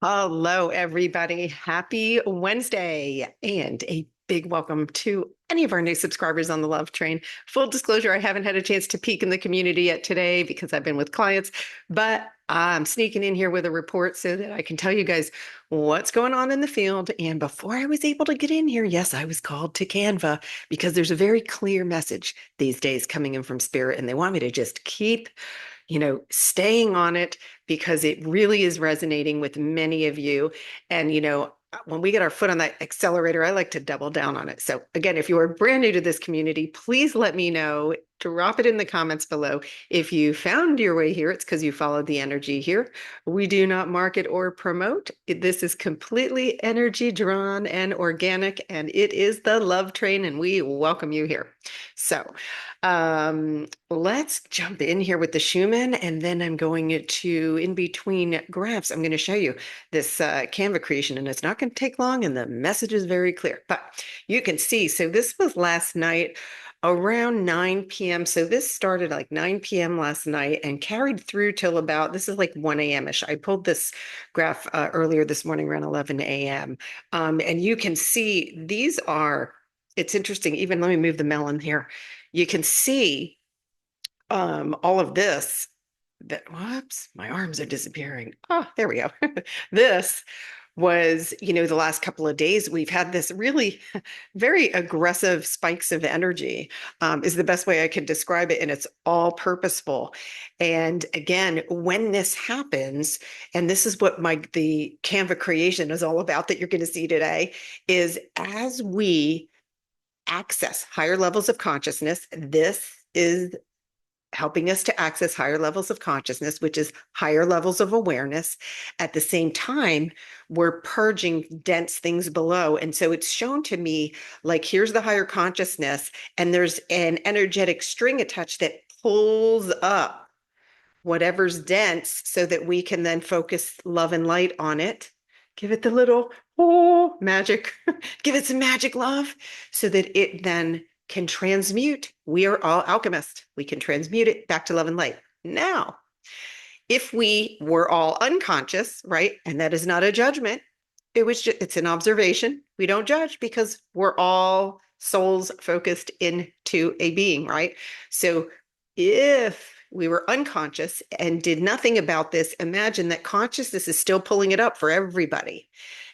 Hello, everybody. Happy Wednesday and a big welcome to any of our new subscribers on the Love Train. Full disclosure, I haven't had a chance to peek in the community yet today because I've been with clients, but I'm sneaking in here with a report so that I can tell you guys what's going on in the field. And before I was able to get in here, yes, I was called to Canva because there's a very clear message these days coming in from Spirit, and they want me to just keep staying on it because it really is resonating with many of you. And, when we get our foot on that accelerator, I like to double down on it. So, again, if you are brand new to this community, please let me know. Drop it in the comments below. If you found your way here, it's because you followed the energy here. We do not market or promote. This is completely energy drawn and organic, and it is the Love Train, and we welcome you here. So, let's jump in here with the Schumann, and then I'm going to, in between graphs, I'm going to show you this Canva creation, and it's not going to take long, and the message is very clear. But you can see, so this was last night around 9 p.m. So this started like 9 p.m. last night and carried through till about, this is like 1 a.m.-ish. I pulled this graph earlier this morning around 11 a.m. And you can see these are, it's interesting, even let me move the melon here. You can see all of this that, whoops, my arms are disappearing. Oh, there we go. This was, the last couple of days, we've had this really very aggressive spikes of energy, is the best way I could describe it. And it's all purposeful. And again, when this happens, and this is what the Canva creation is all about that you're going to see today, is as we access higher levels of consciousness, this is helping us to access higher levels of consciousness, which is higher levels of awareness. At the same time, we're purging dense things below. And so it's shown to me like, here's the higher consciousness, and there's an energetic string attached that pulls up whatever's dense so that we can then focus love and light on it. Give it the little, oh, magic. Give it some magic love so that it then can transmute. We are all alchemists. We can transmute it back to love and light. Now, if we were all unconscious, right? And that is not a judgment. It's an observation. We don't judge because we're all souls focused into a being, right? So if we were unconscious and did nothing about this, imagine that consciousness is still pulling it up for everybody.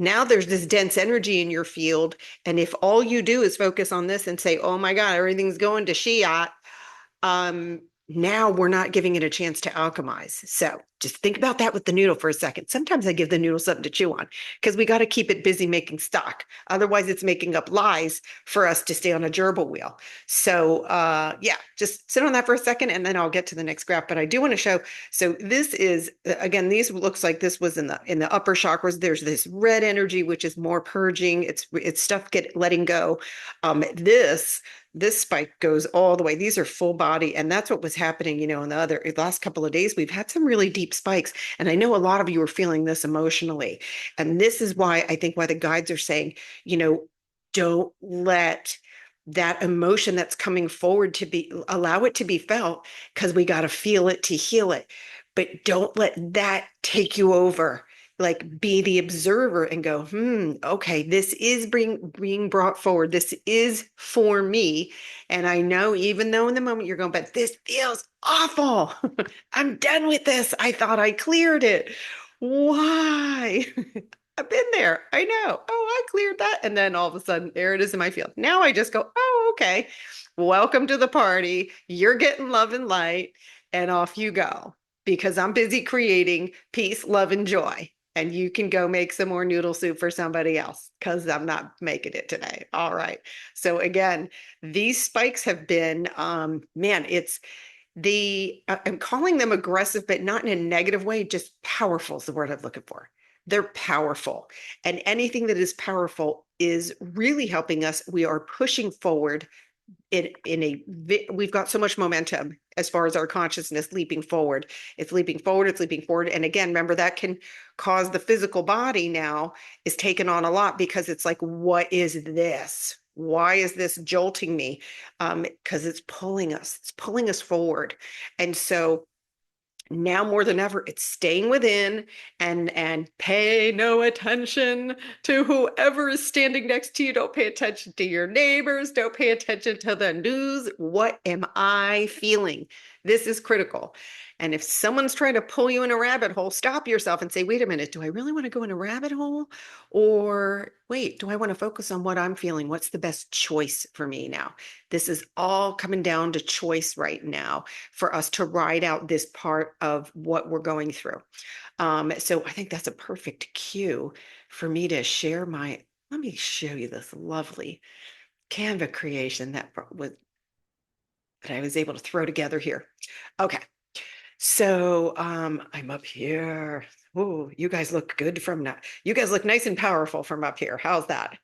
Now there's this dense energy in your field. And if all you do is focus on this and say, oh my God, everything's going to Shiat, now we're not giving it a chance to alchemize. So just think about that with the noodle for a second. Sometimes I give the noodle something to chew on because we got to keep it busy making stock. Otherwise, it's making up lies for us to stay on a gerbil wheel. So yeah, just sit on that for a second and then I'll get to the next graph. But I do want to show. So this is, again, these looks like this was in the upper chakras. There's this red energy, which is more purging. It's stuff letting go. This spike goes all the way. These are full body. And that's what was happening, in the last couple of days. We've had some really deep spikes. And I know a lot of you are feeling this emotionally. And this is why the guides are saying, don't let that emotion that's coming forward allow it to be felt because we got to feel it to heal it. But don't let that take you over. Like be the observer and go, okay, this is being brought forward. This is for me. And I know even though in the moment you're going, but this feels awful. I'm done with this. I thought I cleared it. Why? I've been there. I know. Oh, I cleared that. And then all of a sudden, there it is in my field. Now I just go, oh, okay. Welcome to the party. You're getting love and light, and off you go because I'm busy creating peace, love, and joy. And you can go make some more noodle soup for somebody else because I'm not making it today. All right. So again, these spikes have been, man, I'm calling them aggressive, but not in a negative way. Just powerful is the word I'm looking for. They're powerful. And anything that is powerful is really helping us. We are pushing forward we've got so much momentum as far as our consciousness leaping forward. It's leaping forward. It's leaping forward. And again, remember that can cause the physical body now is taken on a lot because it's like, what is this? Why is this jolting me? Because it's pulling us forward. And so Now more than ever, it's staying within and pay no attention to whoever is standing next to you. Don't pay attention to your neighbors. Don't pay attention to the news. What am I feeling? This is critical. And if someone's trying to pull you in a rabbit hole, stop yourself and say, wait a minute, do I really want to go in a rabbit hole? Or wait, do I want to focus on what I'm feeling? What's the best choice for me now? This is all coming down to choice right now for us to ride out this part of what we're going through. So I think that's a perfect cue for me to share let me show you this lovely Canva creation that I was able to throw together here. Okay. So I'm up here. Oh, you guys look good from now. You guys look nice and powerful from up here. How's that?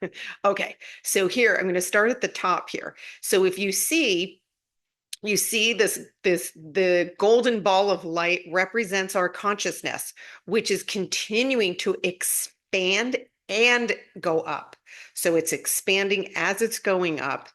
Okay. So here, I'm going to start at the top here. So if you see the golden ball of light represents our consciousness, which is continuing to expand and go up. So it's expanding as it's going up.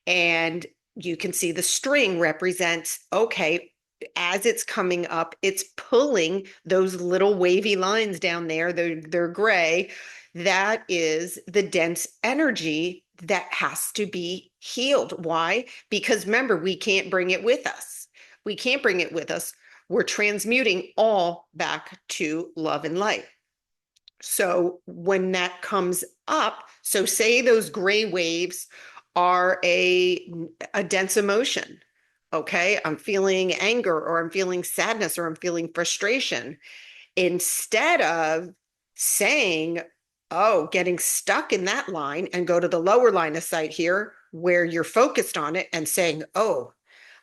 And you can see the string represents, okay, as it's coming up, it's pulling those little wavy lines down there. They're gray. That is the dense energy that has to be healed. Why? Because remember, we can't bring it with us. We can't bring it with us. We're transmuting all back to love and light. So when that comes up, so say those gray waves are a dense emotion. Okay, I'm feeling anger or I'm feeling sadness or I'm feeling frustration. Instead of saying, oh, getting stuck in that line and go to the lower line of sight here where you're focused on it and saying, oh,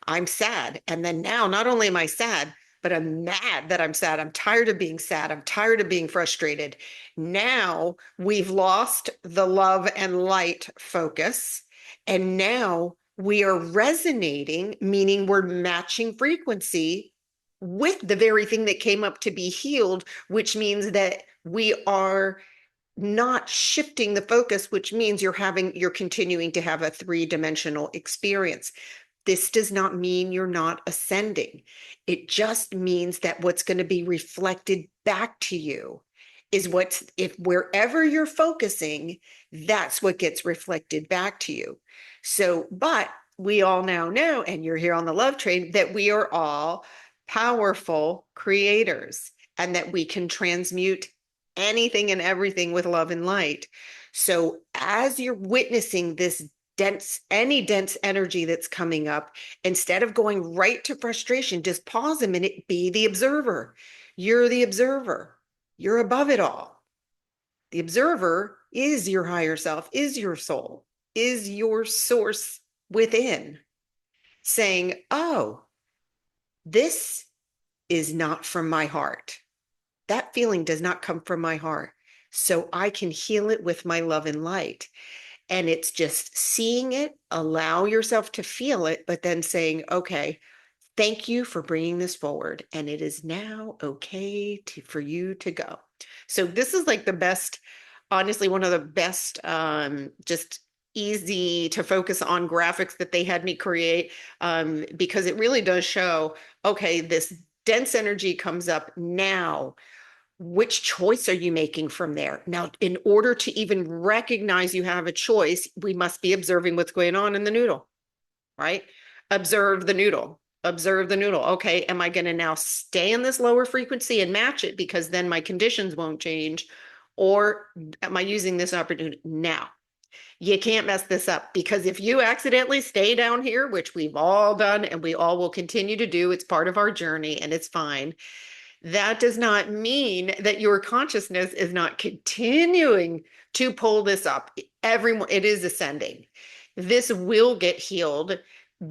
I'm sad. And then now not only am I sad, but I'm mad that I'm sad. I'm tired of being sad. I'm tired of being frustrated. Now we've lost the love and light focus. And now we are resonating, meaning we're matching frequency with the very thing that came up to be healed, which means that we are not shifting the focus, which means you're continuing to have a three-dimensional experience. This does not mean you're not ascending. It just means that what's going to be reflected back to you is if wherever you're focusing, that's what gets reflected back to you. So, but we all now know, and you're here on the love train, that we are all powerful creators and that we can transmute anything and everything with love and light. So as you're witnessing this any dense energy that's coming up, instead of going right to frustration, just pause a minute, be the observer. You're the observer. You're above it all. The observer is your higher self, is your soul, is your source within, saying, oh, this is not from my heart. That feeling does not come from my heart. So I can heal it with my love and light. And it's just seeing it, allow yourself to feel it, but then saying, okay, thank you for bringing this forward. And it is now okay for you to go. So this is like the best, honestly, one of the best, just easy to focus on graphics that they had me create, because it really does show, okay, this dense energy comes up now. Which choice are you making from there? Now, in order to even recognize you have a choice, we must be observing what's going on in the noodle, right? Observe the noodle. Observe the noodle. Okay, am I going to now stay in this lower frequency and match it because then my conditions won't change? Or am I using this opportunity now? You can't mess this up because if you accidentally stay down here, which we've all done and we all will continue to do, it's part of our journey and it's fine. That does not mean that your consciousness is not continuing to pull this up. Everyone, it is ascending. This will get healed.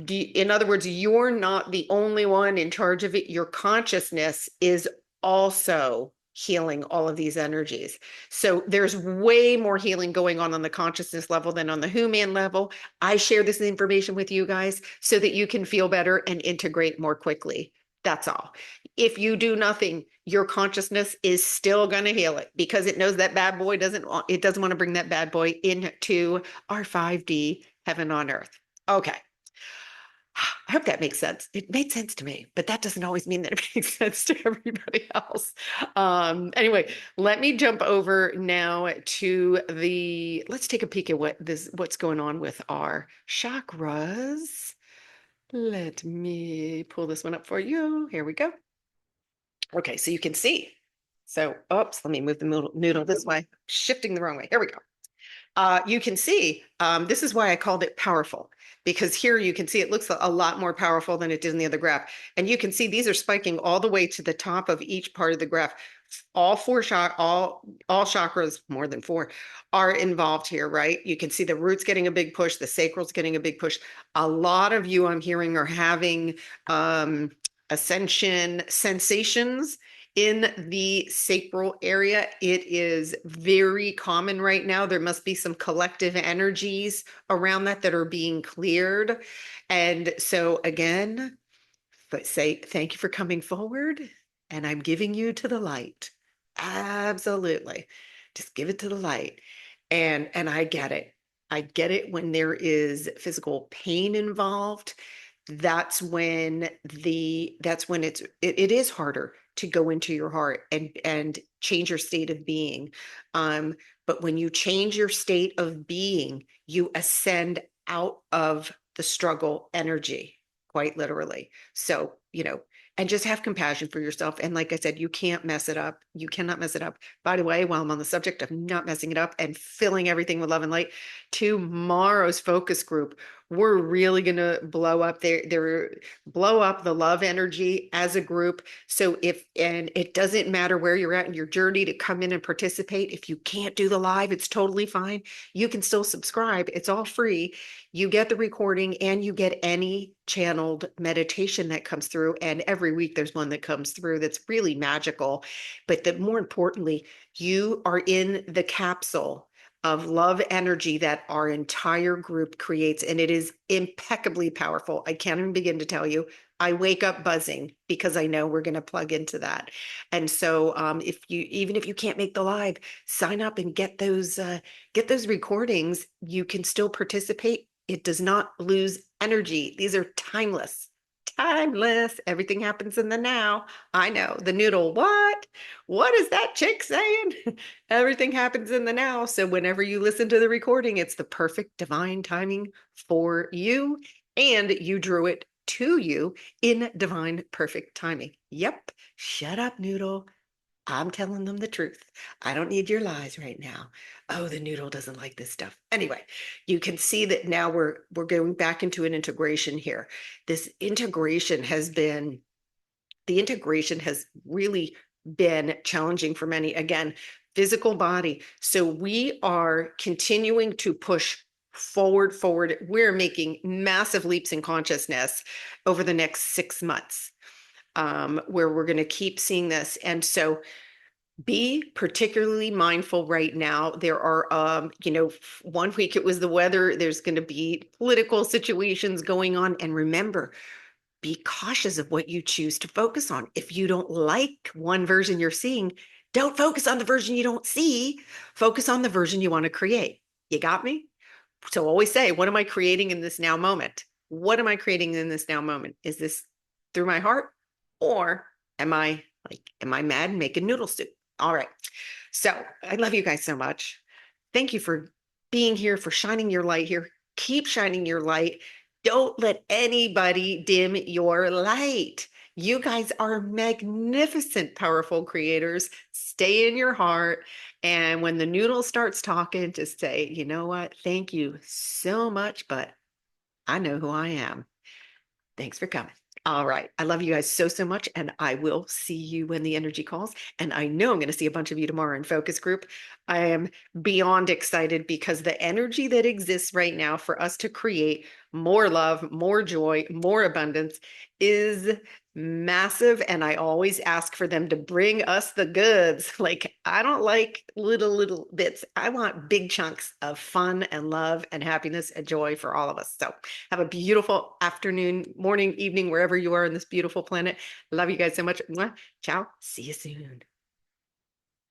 In other words, you're not the only one in charge of it. Your consciousness is also healing all of these energies. So there's way more healing going on the consciousness level than on the human level. I share this information with you guys so that you can feel better and integrate more quickly. That's all. If you do nothing, your consciousness is still going to heal it because it knows that bad boy doesn't want to bring that bad boy into our 5D heaven on earth. Okay. I hope that makes sense. It made sense to me, but that doesn't always mean that it makes sense to everybody else. Anyway, let me jump over now to let's take a peek at what's going on with our chakras. Let me pull this one up for you. Here we go. Okay, so you can see. So, oops, let me move the noodle this way, shifting the wrong way. Here we go. You can see, this is why I called it powerful, because here you can see it looks a lot more powerful than it did in the other graph. And you can see these are spiking all the way to the top of each part of the graph. All chakras, more than four, are involved here, right? You can see the roots getting a big push, the sacral's getting a big push. A lot of you I'm hearing are having ascension sensations in the sacral area. It is very common right now. There must be some collective energies around that are being cleared. And so again, but say thank you for coming forward, and I'm giving you to the light. Absolutely. Just give it to the light. And I get it. I get it when there is physical pain involved. It is harder to go into your heart and change your state of being. But when you change your state of being, you ascend out of the struggle energy, quite literally. So, and just have compassion for yourself. And like I said, you can't mess it up. You cannot mess it up. By the way, while I'm on the subject of not messing it up and filling everything with love and light, tomorrow's focus group, we're really going to blow up the love energy as a group. So and it doesn't matter where you're at in your journey to come in and participate. If you can't do the live, it's totally fine. You can still subscribe. It's all free. You get the recording and you get any channeled meditation that comes through. And every week there's one that comes through that's really magical. But more importantly, you are in the capsule of love energy that our entire group creates. And it is impeccably powerful. I can't even begin to tell you. I wake up buzzing because I know we're going to plug into that. And so even if you can't make the live, sign up and get those recordings. You can still participate. It does not lose energy. These are timeless. Timeless. Everything happens in the now. I know. The noodle, what? What is that chick saying? Everything happens in the now. So whenever you listen to the recording, it's the perfect divine timing for you. And you drew it to you in divine perfect timing. Yep. Shut up, noodle. I'm telling them the truth. I don't need your lies right now. Oh, the noodle doesn't like this stuff. Anyway, you can see that now we're going back into an integration here. The integration has really been challenging for many. Again, physical body. So we are continuing to push forward. We're making massive leaps in consciousness over the next 6 months, where we're going to keep seeing this. And so be particularly mindful right now. There are, 1 week it was the weather. There's going to be political situations going on. And remember, be cautious of what you choose to focus on. If you don't like one version you're seeing, don't focus on the version you don't see. Focus on the version you want to create. You got me? So always say, what am I creating in this now moment? What am I creating in this now moment? Is this through my heart? Or am I mad and making noodle soup? All right. So I love you guys so much. Thank you for being here, for shining your light here. Keep shining your light. Don't let anybody dim your light. You guys are magnificent, powerful creators. Stay in your heart. And when the noodle starts talking, just say, you know what? Thank you so much, but I know who I am. Thanks for coming. All right. I love you guys so, so much. And I will see you when the energy calls. And I know I'm going to see a bunch of you tomorrow in focus group. I am beyond excited because the energy that exists right now for us to create more love, more joy, more abundance is massive. And I always ask for them to bring us the goods. Like, I don't like little bits. I want big chunks of fun and love and happiness and joy for all of us. So have a beautiful afternoon, morning, evening, wherever you are in this beautiful planet. Love you guys so much. Mwah. Ciao. See you soon.